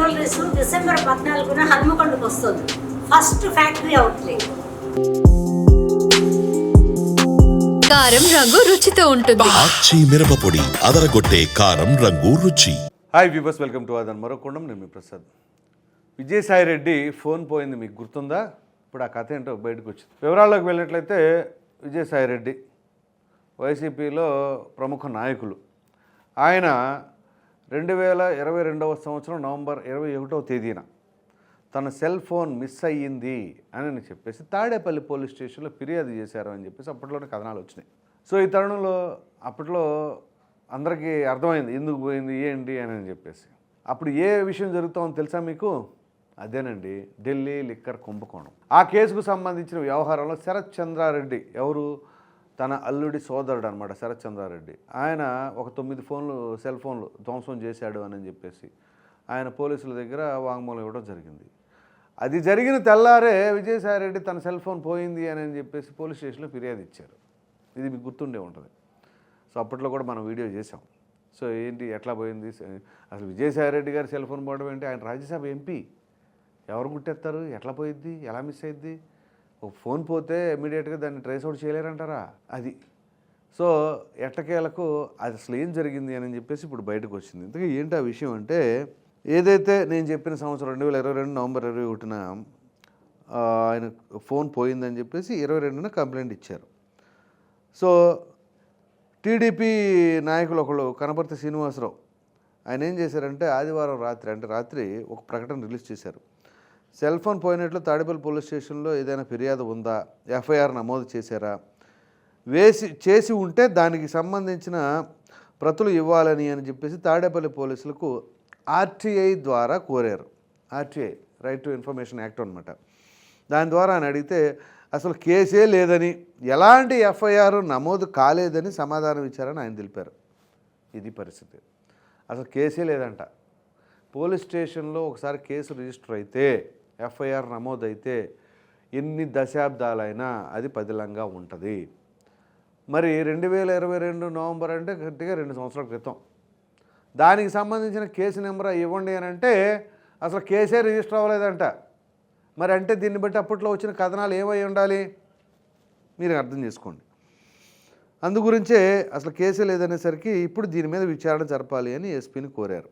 Jewelleries December 14న హన్మకొండకు వస్తుంది. First factory outlet. కారం రంగు రుచితో ఉంటుంది. ఆచి మిరపపొడి అదరగొట్టే కారం రంగు రుచి. హాయ్ వ్యూవర్స్, వెల్కమ్ టు ఆదన్ మరొకొండం. నేను మీ ప్రసాద్. విజయసాయి రెడ్డి ఫోన్ పోయింది, మీకు గుర్తుందా? ఇప్పుడు ఆ కథ ఏంటో బయటకు వచ్చింది. వివరాల్లోకి వెళ్ళినట్లయితే విజయసాయి రెడ్డి వైసీపీలో ప్రముఖ నాయకులు. ఆయన 2022 సంవత్సరం నవంబర్ 21వ తేదీన తన సెల్ ఫోన్ మిస్ అయ్యింది అని చెప్పేసి తాడేపల్లి పోలీస్ స్టేషన్లో ఫిర్యాదు చేశారు అని చెప్పేసి అప్పట్లోనే కథనాలు వచ్చినాయి. సో ఈ తరుణంలో అప్పట్లో అందరికీ అర్థమైంది ఎందుకు పోయింది ఏంటి అని చెప్పేసి. అప్పుడు ఏ విషయం జరుగుతుందో తెలుసా మీకు? అదేనండి, ఢిల్లీ లిక్కర్ కుంభకోణం. ఆ కేసుకు సంబంధించిన వ్యవహారంలో శరత్ చంద్రారెడ్డి, ఎవరు తన అల్లుడి సోదరుడు అనమాట శరత్ చంద్రారెడ్డి, ఆయన ఒక 9 సెల్ ఫోన్లు ధ్వంసం చేశాడు అని చెప్పేసి ఆయన పోలీసుల దగ్గర వాంగ్మూలం ఇవ్వడం జరిగింది. అది జరిగిన తెల్లారే విజయసాయి రెడ్డి తన సెల్ ఫోన్ పోయింది అని చెప్పేసి పోలీస్ స్టేషన్లో ఫిర్యాదు ఇచ్చారు. ఇది మీకు గుర్తుండే ఉంటుంది. సో అప్పట్లో కూడా మనం వీడియో చేసాం. సో ఏంటి ఎట్లా పోయింది అసలు విజయసాయి రెడ్డి గారి సెల్ ఫోన్ పోవడం ఏంటి? ఆయన రాజ్యసభ ఎంపీ, ఎవరు గుట్టేస్తారు? ఎట్లా పోయిద్ది? ఎలా మిస్ అయ్యిద్ది? ఒక ఫోన్ పోతే ఇమీడియట్గా దాన్ని ట్రేస్ అవుట్ చేయలేరంటారా? అది. సో ఎట్టకేలకు అది అసలు ఏం జరిగింది అని చెప్పేసి ఇప్పుడు బయటకు వచ్చింది. ఇంతకీ ఏంటి ఆ విషయం అంటే, ఏదైతే నేను చెప్పిన సంవత్సరం 2022 నవంబర్ 21న ఆయన ఫోన్ పోయిందని చెప్పేసి 22న కంప్లైంట్ ఇచ్చారు. సో టీడీపీ నాయకులు ఒకళ్ళు కనపర్తి శ్రీనివాసరావు, ఆయన ఏం చేశారంటే ఆదివారం రాత్రి ఒక ప్రకటన రిలీజ్ చేశారు. సెల్ ఫోన్ పోయినట్లు తాడేపల్లి పోలీస్ స్టేషన్లో ఏదైనా ఫిర్యాదు ఉందా, ఎఫ్ఐఆర్ నమోదు చేశారా, చేసి ఉంటే దానికి సంబంధించిన ప్రతులు ఇవ్వాలని అని చెప్పేసి తాడేపల్లి పోలీసులకు ఆర్టీఐ ద్వారా కోరారు. RTI, right to information act అనమాట. దాని ద్వారా అని అడిగితే అసలు కేసే లేదని, ఎలాంటి ఎఫ్ఐఆర్ నమోదు కాలేదని సమాధానం ఇచ్చారని ఆయన తెలిపారు. ఇది పరిస్థితి. అసలు కేసే లేదంట. పోలీస్ స్టేషన్లో ఒకసారి కేసు రిజిస్టర్ అయితే, ఎఫ్ఐఆర్ నమోదైతే ఎన్ని దశాబ్దాలైనా అది పదిలంగా ఉంటుంది. మరి 2022 నవంబర్ అంటే గట్టిగా 2 సంవత్సరాల క్రితం. దానికి సంబంధించిన కేసు నెంబర్ ఇవ్వండి అని అంటే అసలు కేసే రిజిస్టర్ అవ్వలేదంట. మరి అంటే దీన్ని బట్టి అప్పట్లో వచ్చిన కథనాలు ఏమై ఉండాలి మీరు అర్థం చేసుకోండి. అందు గురించే అసలు కేసే లేదనేసరికి ఇప్పుడు దీని మీద విచారణ జరపాలి అని ఎస్పీని కోరారు.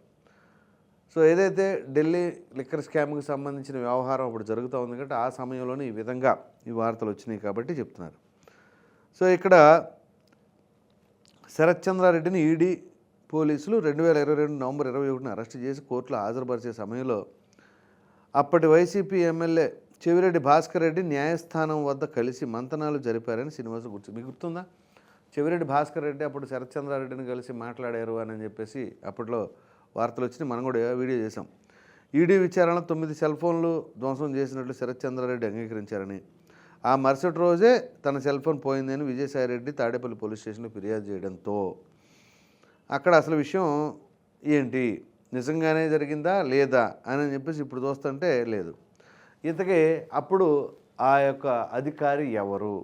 సో ఏదైతే ఢిల్లీ లిక్కర్ స్కామ్కి సంబంధించిన వ్యవహారం అప్పుడు జరుగుతూ ఉంది కాబట్టి ఆ సమయంలోనే ఈ విధంగా ఈ వార్తలు వచ్చినాయి కాబట్టి చెప్తున్నారు. సో ఇక్కడ శరత్ చంద్రారెడ్డిని ఈడీ పోలీసులు 2022 నవంబర్ 21న అరెస్ట్ చేసి కోర్టులో హాజరుపరిచే సమయంలో అప్పటి వైసీపీ ఎమ్మెల్యే చెవిరెడ్డి భాస్కర్ రెడ్డి న్యాయస్థానం వద్ద కలిసి మంతనాలు జరిపారని శ్రీనివాస్ మీకు గుర్తుందా? చెవిరెడ్డి భాస్కర్ రెడ్డి అప్పుడు శరత్ చంద్రారెడ్డిని కలిసి మాట్లాడారు అని చెప్పేసి అప్పట్లో వార్తలు వచ్చినాయి. మనం కూడా వీడియో చేసాం. ఈడీ విచారణ 9 సెల్ ఫోన్లు ధ్వంసం చేసినట్లు శరత్ చంద్రారెడ్డి అంగీకరించారని, ఆ మరుసటి రోజే తన సెల్ ఫోన్ పోయిందని విజయసాయి రెడ్డి తాడేపల్లి పోలీస్ స్టేషన్లో ఫిర్యాదు చేయడంతో అక్కడ అసలు విషయం ఏంటి, నిజంగానే జరిగిందా లేదా అని చెప్పేసి ఇప్పుడు చూస్తుంటే లేదు. ఇంతకీ అప్పుడు ఆ యొక్క అధికారి ఎవరు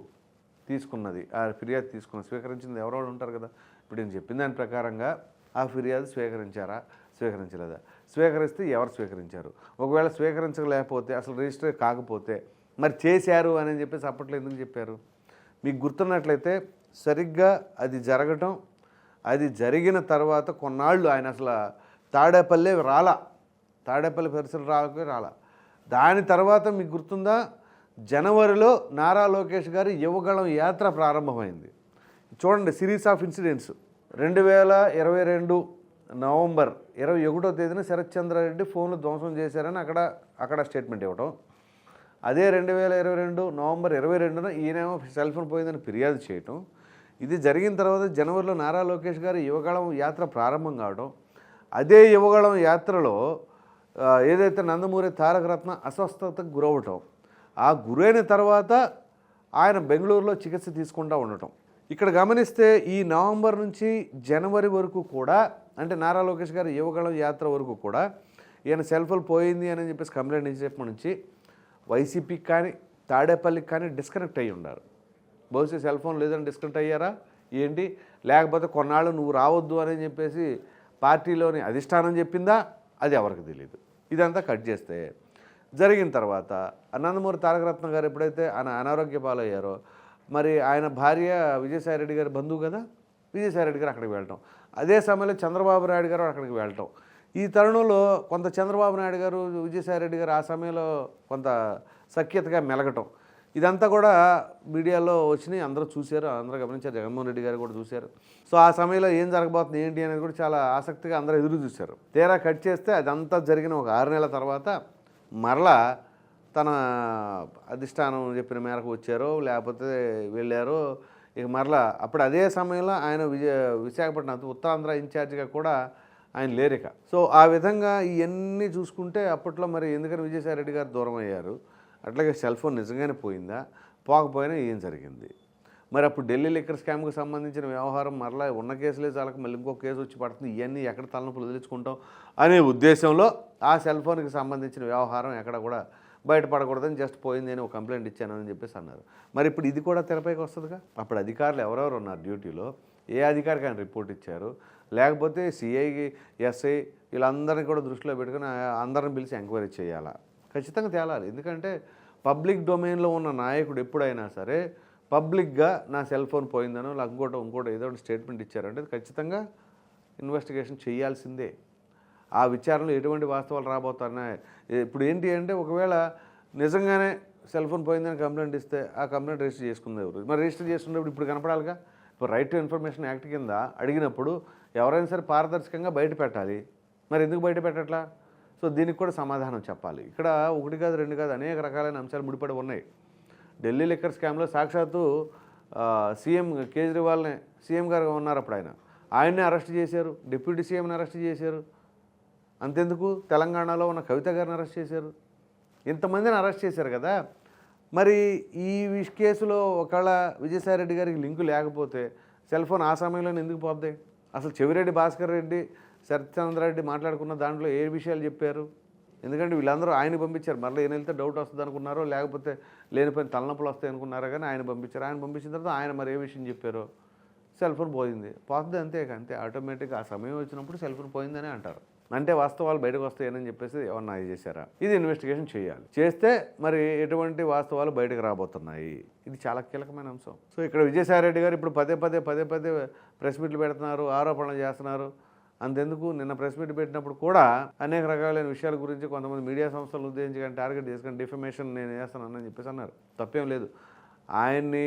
తీసుకున్నది, ఆ ఫిర్యాదు స్వీకరించింది ఎవరెవరు ఉంటారు కదా. ఇప్పుడు నేను చెప్పిన దాని ప్రకారంగా ఆ ఫిర్యాదు స్వీకరించారా, స్వీకరించలేదా, స్వీకరిస్తే ఎవరు స్వీకరించారు, ఒకవేళ స్వీకరించలేకపోతే అసలు రిజిస్టర్ కాకపోతే మరి చేశారు అని చెప్పేసి అప్పట్లో ఎందుకు చెప్పారు? మీకు గుర్తున్నట్లయితే సరిగ్గా అది జరగటం, అది జరిగిన తర్వాత కొన్నాళ్ళు ఆయన అసలు తాడేపల్లి పరిసర రాలా. దాని తర్వాత మీకు గుర్తుందా, జనవరిలో నారా లోకేష్ గారి యువగళం యాత్ర ప్రారంభమైంది. చూడండి, సిరీస్ ఆఫ్ ఇన్సిడెంట్స్. 2022 నవంబర్ 21వ తేదీన శరత్ చంద్రారెడ్డి ఫోన్లు ధ్వంసం చేశారని అక్కడ స్టేట్మెంట్ ఇవ్వటం. అదే 2022 నవంబర్ 22న ఈయనేమో సెల్ ఫోన్ పోయిందని ఫిర్యాదు చేయటం. ఇది జరిగిన తర్వాత జనవరిలో నారా లోకేష్ గారి యువగళం యాత్ర ప్రారంభం కావడం. అదే యువగళం యాత్రలో ఏదైతే నందమూరి తారక రత్న అస్వస్థతకు గురవటం, ఆ గురైన తర్వాత ఆయన బెంగళూరులో చికిత్స తీసుకుంటూ ఉండటం. ఇక్కడ గమనిస్తే ఈ నవంబర్ నుంచి జనవరి వరకు కూడా, అంటే నారా లోకేష్ గారి యువగళం యాత్ర వరకు కూడా ఈయన సెల్ ఫోన్ పోయింది అని చెప్పేసి కంప్లైంట్ ఇచ్చేప్పటి నుంచి వైసీపీకి కానీ తాడేపల్లికి కానీ డిస్కనెక్ట్ అయ్యి ఉన్నారు. బహుశా సెల్ ఫోన్ లేదని డిస్కనెక్ట్ అయ్యారా ఏంటి, లేకపోతే కొన్నాళ్ళు నువ్వు రావద్దు అని చెప్పేసి పార్టీలోని అధిష్టానం చెప్పిందా, అది ఎవరికి తెలియదు. ఇదంతా కట్ చేస్తే జరిగిన తర్వాత నందమూరి తారకరత్న గారు ఎప్పుడైతే ఆయన అనారోగ్య పాలయ్యారో మరి ఆయన భార్య విజయసాయిరెడ్డి గారి బంధువు కదా, విజయసాయిరెడ్డి గారు అక్కడికి వెళ్ళటం, అదే సమయంలో చంద్రబాబు నాయుడు గారు అక్కడికి వెళ్ళటం, ఈ తరుణంలో కొంత చంద్రబాబు నాయుడు గారు విజయసాయిరెడ్డి గారు ఆ సమయంలో కొంత సఖ్యతగా మెలగటం, ఇదంతా కూడా మీడియాలో వచ్చినాయి, అందరూ చూశారు, అందరూ గమనించారు, జగన్మోహన్ రెడ్డి గారు కూడా చూశారు. సో ఆ సమయంలో ఏం జరగబోతుంది ఏంటి అనేది కూడా చాలా ఆసక్తిగా అందరూ ఎదురు చూశారు. తీరా కట్ చేస్తే అదంతా జరిగిన ఒక 6 నెలల తర్వాత మరలా తన అధిష్టానం చెప్పిన మేరకు వచ్చారో లేకపోతే వెళ్ళారో ఇక మరలా అప్పుడు అదే సమయంలో ఆయన విశాఖపట్నం ఉత్తరాంధ్ర ఇన్ఛార్జిగా కూడా ఆయన లేరిక. సో ఆ విధంగా ఇవన్నీ చూసుకుంటే అప్పట్లో మరి ఎందుకని విజయసాయిరెడ్డి గారు దూరం అయ్యారు, అట్లాగే సెల్ ఫోన్ నిజంగానే పోయిందా, పోకపోయినా ఏం జరిగింది, మరి అప్పుడు ఢిల్లీ లిక్కర్ స్కామ్కి సంబంధించిన వ్యవహారం మరలా ఉన్న కేసులే చాలక మళ్ళీ ఇంకో కేసు వచ్చి పడుతుంది, ఇవన్నీ ఎక్కడ తలనొప్పులు వదిలించుకుంటాం అనే ఉద్దేశంలో ఆ సెల్ ఫోన్కి సంబంధించిన వ్యవహారం ఎక్కడ కూడా బయటపడకూడదని జస్ట్ పోయింది అని ఒక కంప్లైంట్ ఇచ్చానని చెప్పేసి అన్నారు. మరి ఇప్పుడు ఇది కూడా తెరపైకి వస్తుందిగా. అప్పుడు అధికారులు ఎవరెవరు ఉన్నారు డ్యూటీలో, ఏ అధికారికి ఆయన రిపోర్ట్ ఇచ్చారు, లేకపోతే సిఐకి ఎస్ఐ వీళ్ళందరినీ కూడా దృష్టిలో పెట్టుకుని అందరిని పిలిచి ఎంక్వైరీ చేయాలా, ఖచ్చితంగా తేలాలి. ఎందుకంటే పబ్లిక్ డొమైన్లో ఉన్న నాయకుడు ఎప్పుడైనా సరే పబ్లిక్గా నా సెల్ ఫోన్ పోయిందనో లేకపోతే ఇంకోటి ఏదో ఒకటి స్టేట్మెంట్ ఇచ్చారంటే ఖచ్చితంగా ఇన్వెస్టిగేషన్ చేయాల్సిందే. ఆ విచారణలో ఎటువంటి వాస్తవాలు రాబోతున్నాయి. ఇప్పుడు ఏంటి అంటే ఒకవేళ నిజంగానే సెల్ ఫోన్ పోయిందని కంప్లైంట్ ఇస్తే ఆ కంప్లైంట్ రిజిస్టర్ చేసుకుంది ఎవరు, మరి రిజిస్టర్ చేసుకున్నప్పుడు ఇప్పుడు కనపడాలిగా. ఇప్పుడు రైట్ టు ఇన్ఫర్మేషన్ యాక్ట్ కింద అడిగినప్పుడు ఎవరైనా సరే పారదర్శకంగా బయట పెట్టాలి, మరి ఎందుకు బయట పెట్టట్లా? సో దీనికి కూడా సమాధానం చెప్పాలి. ఇక్కడ 1 కాదు 2 కాదు అనేక రకాలైన అంశాలు ముడిపడి ఉన్నాయి. ఢిల్లీ లిక్కర్ స్కామ్లో సాక్షాత్తు సీఎం కేజ్రీవాల్నే సీఎం గారు ఉన్నారు అప్పుడు, ఆయన్నే అరెస్ట్ చేశారు, డిప్యూటీ సీఎంని అరెస్ట్ చేశారు. అంతెందుకు తెలంగాణలో ఉన్న కవిత గారిని అరెస్ట్ చేశారు, ఇంతమందిని అరెస్ట్ చేశారు కదా. మరి ఈ కేసులో ఒకవేళ విజయసాయిరెడ్డి గారికి లింకు లేకపోతే సెల్ ఫోన్ ఆ సమయంలో ఎందుకు పోద్ది? అసలు చెవిరెడ్డి భాస్కర్ రెడ్డి సత్యచంద్రారెడ్డి మాట్లాడుకున్న దాంట్లో ఏ విషయాలు చెప్పారు? ఎందుకంటే వీళ్ళందరూ ఆయన పంపించారు, మరలా ఈయన వెళ్తే డౌట్ వస్తుంది అనుకున్నారో లేకపోతే లేనిపోయిన తలనొప్పులు వస్తాయి అనుకున్నారో కానీ ఆయన పంపించారు. ఆయన పంపించిన తర్వాత ఆయన మరి ఏ విషయం చెప్పారో సెల్ ఫోన్ పోయింది, పోతుంది అంతే ఆటోమేటిక్గా ఆ సమయం వచ్చినప్పుడు సెల్ ఫోన్ పోయిందని అంటారు. అంటే వాస్తవాలు బయటకు వస్తాయని చెప్పేసి ఏమన్నా చేశారా? ఇది ఇన్వెస్టిగేషన్ చేయాలి. చేస్తే మరి ఎటువంటి వాస్తవాలు బయటకు రాబోతున్నాయి, ఇది చాలా కీలకమైన అంశం. సో ఇక్కడ విజయసాయిరెడ్డి గారు ఇప్పుడు పదే పదే ప్రెస్ మీట్లు పెడుతున్నారు, ఆరోపణలు చేస్తున్నారు. అంతెందుకు నిన్న ప్రెస్ మీట్ పెట్టినప్పుడు కూడా అనేక రకాలైన విషయాల గురించి కొంతమంది మీడియా సంస్థలను ఉద్దేశించి కానీ టార్గెట్ చేసుకొని డిఫమేషన్ నేను చేస్తానని చెప్పేసి అన్నారు. తప్పేం లేదు. ఆయన్ని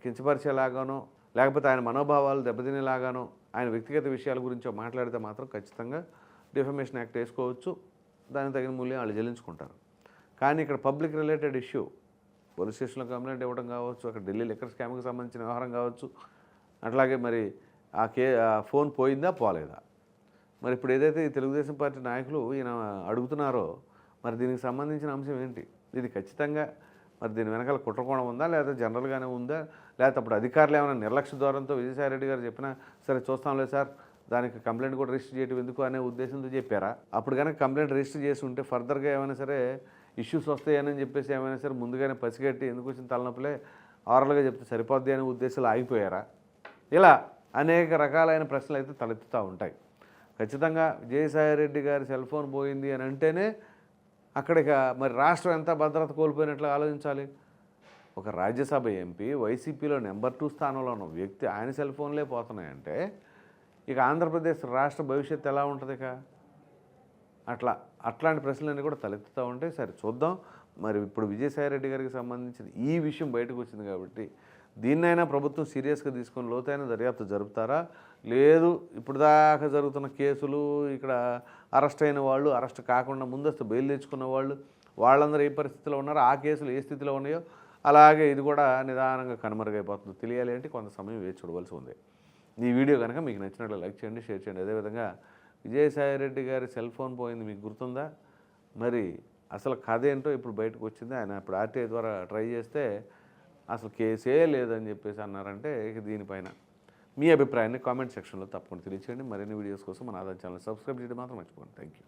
కించపరిచేలాగానో లేకపోతే ఆయన మనోభావాలు దెబ్బతినేలాగానో ఆయన వ్యక్తిగత విషయాల గురించో మాట్లాడితే మాత్రం ఖచ్చితంగా డిఫమేషన్ యాక్ట్ వేసుకోవచ్చు, దానికి తగిన మూల్యం వాళ్ళు చెల్లించుకుంటారు. కానీ ఇక్కడ పబ్లిక్ రిలేటెడ్ ఇష్యూ, పోలీస్ స్టేషన్లో కంప్లైంట్ ఇవ్వడం కావచ్చు, అక్కడ ఢిల్లీ లిక్కర్ స్కామ్కి సంబంధించిన వ్యవహారం కావచ్చు, అట్లాగే మరి ఆ ఫోన్ పోయిందా పోలేదా, మరి ఇప్పుడు ఏదైతే ఈ తెలుగుదేశం పార్టీ నాయకులు ఈయన అడుగుతున్నారో మరి దీనికి సంబంధించిన అంశం ఏంటి? ఇది ఖచ్చితంగా మరి దీని వెనకాల కుట్రకోణం ఉందా, లేకపోతే జనరల్గానే ఉందా, లేకపోతే అప్పుడు అధికారులు ఏమైనా నిర్లక్ష్య ధోరణితో విజయసాయిరెడ్డి గారు చెప్పినా సరే చూస్తాంలే సార్ దానికి కంప్లైంట్ కూడా రిజిస్టర్ చేయడం ఎందుకు అనే ఉద్దేశంతో చెప్పారా? అప్పుడు కనుక కంప్లైంట్ రిజిస్టర్ చేసి ఉంటే ఫర్దర్గా ఏమైనా సరే ఇష్యూస్ వస్తాయని చెప్పేసి ఏమైనా సరే ముందుగానే పసిగట్టి ఎందుకు వచ్చిన తలనొప్పులే ఆరల్గా చెప్తే సరిపోద్ది అనే ఉద్దేశాలు ఆగిపోయారా? ఇలా అనేక రకాలైన ప్రశ్నలు అయితే తలెత్తుతూ ఉంటాయి. ఖచ్చితంగా విజయసాయిరెడ్డి గారి సెల్ ఫోన్ పోయింది అని అంటేనే అక్కడికి మరి రాష్ట్రం ఎంత భద్రత కోల్పోయినట్లు ఆలోచించాలి. ఒక రాజ్యసభ ఎంపీ వైసీపీలో నెంబర్ 2 స్థానంలో ఉన్న వ్యక్తి ఆయన సెల్ ఫోన్లే పోతున్నాయంటే ఇక ఆంధ్రప్రదేశ్ రాష్ట్ర భవిష్యత్తు ఎలా ఉంటుంది? అట్లాంటి ప్రశ్నలన్నీ కూడా తలెత్తుతూ ఉంటాయి. సరే చూద్దాం. మరి ఇప్పుడు విజయసాయిరెడ్డి గారికి సంబంధించిన ఈ విషయం బయటకు వచ్చింది కాబట్టి దీన్నైనా ప్రభుత్వం సీరియస్గా తీసుకొని లోతైన దర్యాప్తు జరుపుతారా, లేదు ఇప్పుడు దాకా జరుగుతున్న కేసులు ఇక్కడ అరెస్ట్ అయిన వాళ్ళు, అరెస్ట్ కాకుండా ముందస్తు బెయిల్ తెచ్చుకున్న వాళ్ళందరూ ఏ పరిస్థితిలో ఉన్నారో, ఆ కేసులు ఏ స్థితిలో ఉన్నాయో అలాగే ఇది కూడా నిదానంగా కనుమరుగైపోతుంది. తెలియాలి అంటే కొంత సమయం వేచి చూడవలసి ఉంది. ఈ వీడియో కనుక మీకు నచ్చినట్లు లైక్ చేయండి, షేర్ చేయండి. అదేవిధంగా విజయసాయిరెడ్డి గారి సెల్ ఫోన్ పోయింది మీకు గుర్తుందా? మరి అసలు కథ ఏంటో ఇప్పుడు బయటకు వచ్చింది. ఆయన ఇప్పుడు ఆర్టీఐ ద్వారా ట్రై చేస్తే అసలు కేసే లేదని చెప్పేసి అన్నారంటే ఇక దీనిపైన మీ అభిప్రాయాన్ని కామెంట్ సెక్షన్లో తప్పకుండా తెలియచేయండి. మరిన్ని వీడియోస్ కోసం మన ఆధార్ ఛానల్ సబ్స్క్రైబ్ చేయడం మాత్రం మర్చిపోండి. Thank you.